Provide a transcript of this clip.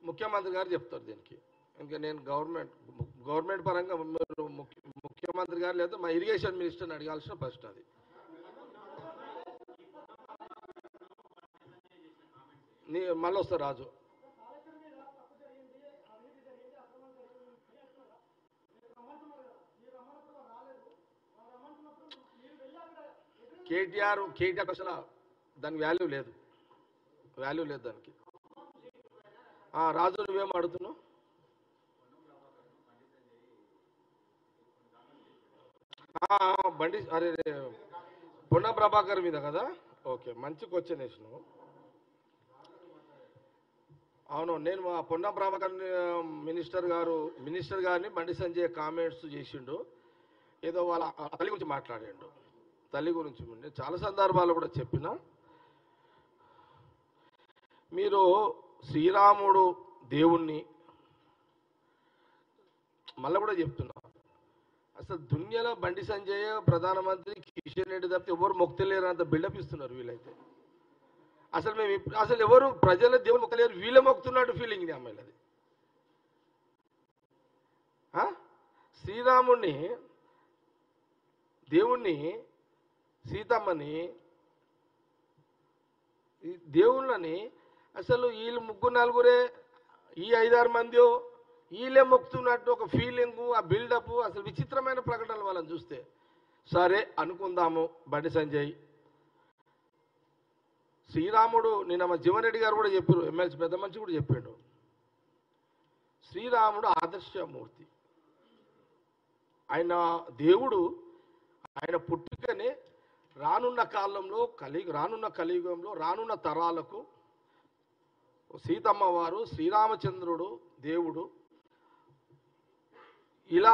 ముఖ్యమంత్రి గారు చెప్తారు దీనికి. ఇంకా నేను గవర్నమెంట్ పరంగా మీరు ముఖ్యమంత్రి గారు లేదా మా ఇరిగేషన్ మినిస్టర్ని అడగాల్సిన ఫస్ట్ అది. మళ్ళీ వస్తారు రాజు. కేటీఆర్ అసలు దానికి వాల్యూ లేదు దానికి. రాజు నువ్వేం అడుగుతున్నావు? బండి అరే పొన్న ప్రభాకర్ మీద కదా. ఓకే, మంచి క్వశ్చన్ వేసినావు. అవును, నేను మా పొన్న ప్రభాకర్ మినిస్టర్ గారిని బండి సంజయ్ కామెంట్స్ చేసిండు. ఏదో వాళ్ళ తల్లి గురించి మాట్లాడాడు. తల్లి గురించి నేను చాలా సందర్భాలు కూడా చెప్పిన. మీరు శ్రీరాముడు దేవుణ్ణి మళ్ళీ కూడా చెప్తున్నా, అసలు దునియాలో బండి సంజయ్ ప్రధానమంత్రి కిషన్ రెడ్డి తప్పితే ఎవరు మొక్తలేరు అంత బిల్డప్ ఇస్తున్నారు వీళ్ళైతే. అసలు ఎవరు ప్రజల దేవుడు మొక్కలేరు, వీళ్ళే మొక్కుతున్నట్టు ఫీలింగ్ ఇది అమ్మాయిలది. శ్రీరాముడిని, దేవుణ్ణి, సీతమ్మని, దేవుళ్ళని అసలు వీళ్ళు ముగ్గురు నలుగురే, ఈ 5-6 మంది వీళ్ళే మొక్కుతున్నట్టు ఒక ఫీలింగ్, ఆ బిల్డప్, అసలు విచిత్రమైన ప్రకటనలు వాళ్ళని చూస్తే. సరే అనుకుందాము, బండి సంజయ్ శ్రీరాముడు, నిన్న మా జీవన్ రెడ్డి గారు కూడా చెప్పారు, ఎమ్మెల్సీ పెద్ద మనిషి కూడా చెప్పాడు, శ్రీరాముడు ఆదర్శమూర్తి. ఆయన దేవుడు, ఆయన పుట్టుకనే రానున్న కాలంలో రానున్న కలియుగంలో రానున్న తరాలకు సీతమ్మ వారు, శ్రీరామచంద్రుడు దేవుడు ఇలా